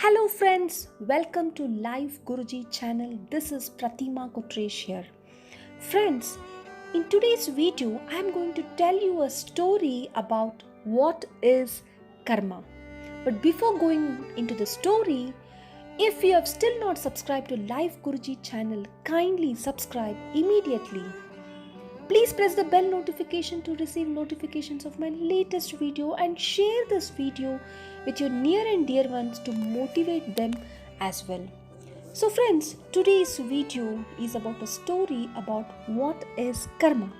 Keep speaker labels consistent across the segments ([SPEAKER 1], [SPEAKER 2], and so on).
[SPEAKER 1] Hello friends, welcome to Live Guruji channel. This is Pratima Kotresh here. Friends, in today's video, I am going to tell you a story about what is karma. But before going into the story, if you have still not subscribed to Live Guruji channel, kindly subscribe immediately. Please press the bell notification to receive notifications of my latest video and share this video with your near and dear ones to motivate them as well. So friends, today's video is about a story about what is karma.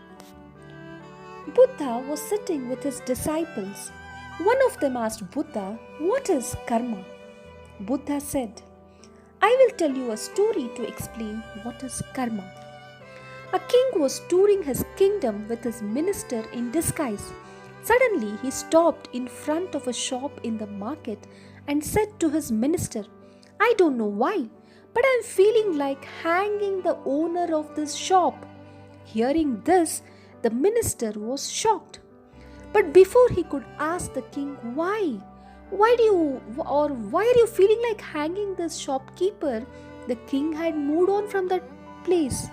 [SPEAKER 1] Buddha was sitting with his disciples. One of them asked Buddha, "What is karma?" Buddha said, "I will tell you a story to explain what is karma." A king was touring his kingdom with his minister in disguise. Suddenly, he stopped in front of a shop in the market and said to his minister, "I don't know why, but I am feeling like hanging the owner of this shop." Hearing this, the minister was shocked. But before he could ask the king why are you feeling like hanging this shopkeeper, the king had moved on from that place.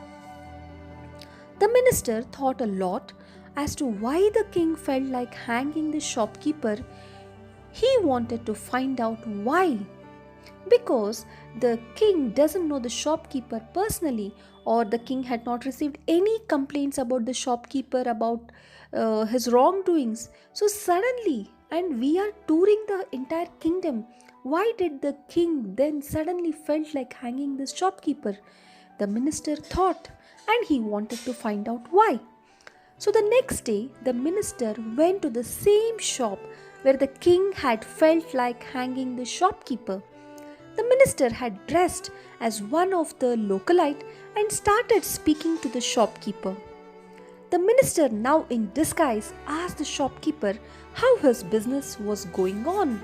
[SPEAKER 1] The minister thought a lot as to why the king felt like hanging the shopkeeper. He wanted to find out why. Because the king doesn't know the shopkeeper personally, or the king had not received any complaints about the shopkeeper about his wrongdoings. So suddenly, and we are touring the entire kingdom, why did the king then suddenly felt like hanging this shopkeeper? The minister thought, and he wanted to find out why. So the next day, the minister went to the same shop where the king had felt like hanging the shopkeeper. The minister had dressed as one of the localite and started speaking to the shopkeeper. The minister, now in disguise, asked the shopkeeper how his business was going on.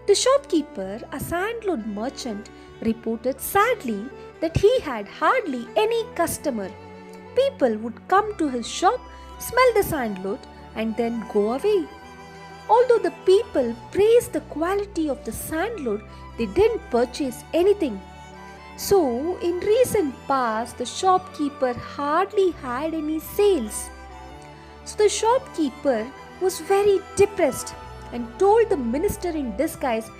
[SPEAKER 1] The shopkeeper, a sandalwood merchant, reported sadly that he had hardly any customer. People would come to his shop, smell the sandalwood, and then go away. Although the people praised the quality of the sandalwood, they didn't purchase anything. So, in recent past, the shopkeeper hardly had any sales. So the shopkeeper was very depressed and told the minister in disguise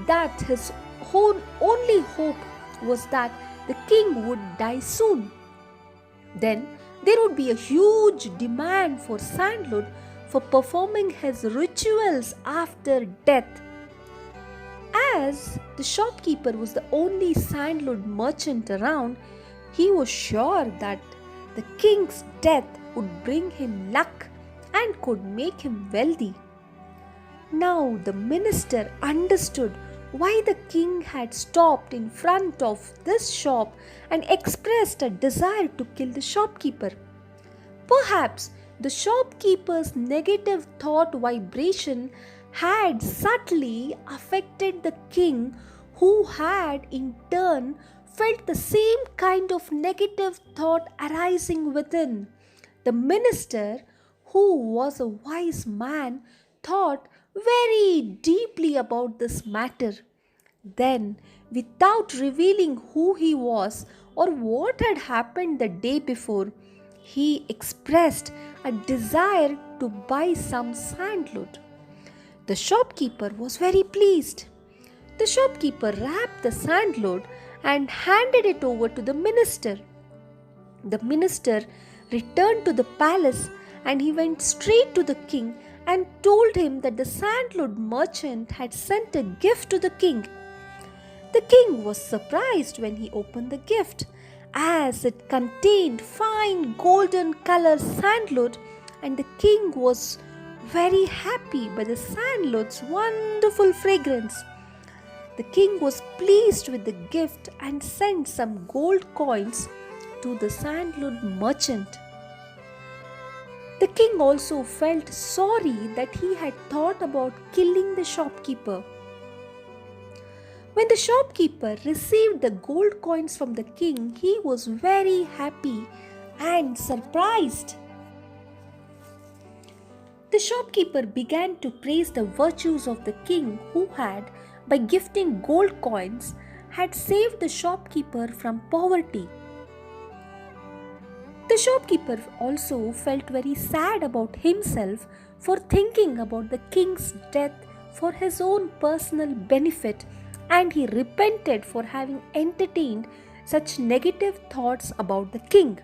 [SPEAKER 1] that his only hope was that the king would die soon. Then there would be a huge demand for sandalwood for performing his rituals after death. As the shopkeeper was the only sandalwood merchant around, he was sure that the king's death would bring him luck and could make him wealthy. Now the minister understood why the king had stopped in front of this shop and expressed a desire to kill the shopkeeper. Perhaps the shopkeeper's negative thought vibration had subtly affected the king, who had in turn felt the same kind of negative thought arising within. The minister, who was a wise man, thought very deeply about this matter. Then, without revealing who he was or what had happened the day before, he expressed a desire to buy some sandalwood. The shopkeeper was very pleased. The shopkeeper wrapped the sandalwood and handed it over to the minister. The minister returned to the palace and he went straight to the king and told him that the sandalwood merchant had sent a gift to the king. The king was surprised when he opened the gift, as it contained fine golden color sandalwood, and the king was very happy by the sandalwood's wonderful fragrance. The king was pleased with the gift and sent some gold coins to the sandalwood merchant. The king also felt sorry that he had thought about killing the shopkeeper. When the shopkeeper received the gold coins from the king, he was very happy and surprised. The shopkeeper began to praise the virtues of the king, who had by gifting gold coins had saved the shopkeeper from poverty. The shopkeeper also felt very sad about himself for thinking about the king's death for his own personal benefit, and he repented for having entertained such negative thoughts about the king.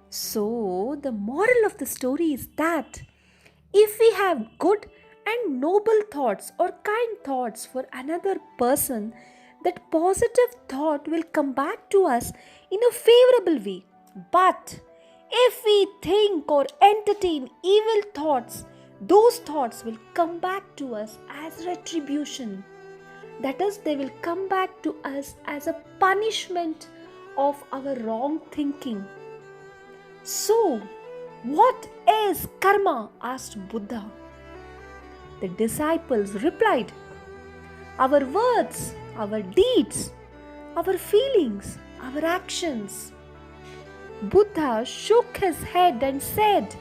[SPEAKER 1] So, the moral of the story is that if we have good and noble thoughts or kind thoughts for another person, that positive thought will come back to us in a favorable way. But if we think or entertain evil thoughts, those thoughts will come back to us as retribution. That is, they will come back to us as a punishment of our wrong thinking. So, what is karma? Asked Buddha. The disciples replied, our words, our deeds, our feelings, our actions. Buddha shook his head and said,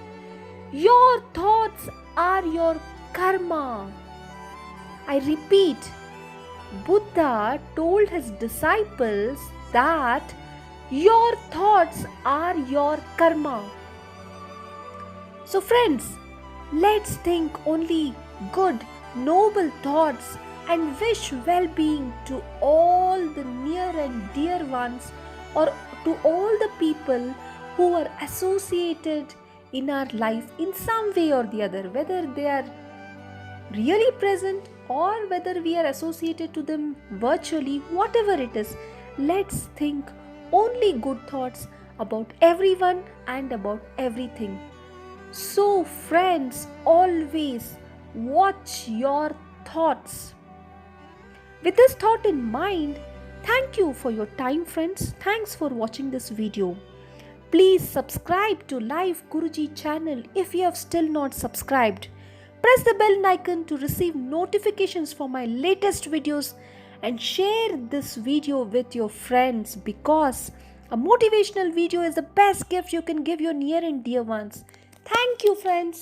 [SPEAKER 1] your thoughts are your karma. I repeat, Buddha told his disciples that your thoughts are your karma. So friends, let's think only good, noble thoughts and wish well-being to all the near and dear ones, or to all the people who are associated in our life in some way or the other, whether they are really present or whether we are associated to them virtually, whatever it is. Let's think only good thoughts about everyone and about everything. So friends, always watch your thoughts. With this thought in mind, thank you for your time, friends. Thanks for watching this video. Please subscribe to Live Guruji channel if you have still not subscribed. Press the bell icon to receive notifications for my latest videos, and share this video with your friends, because a motivational video is the best gift you can give your near and dear ones. Thank you, friends.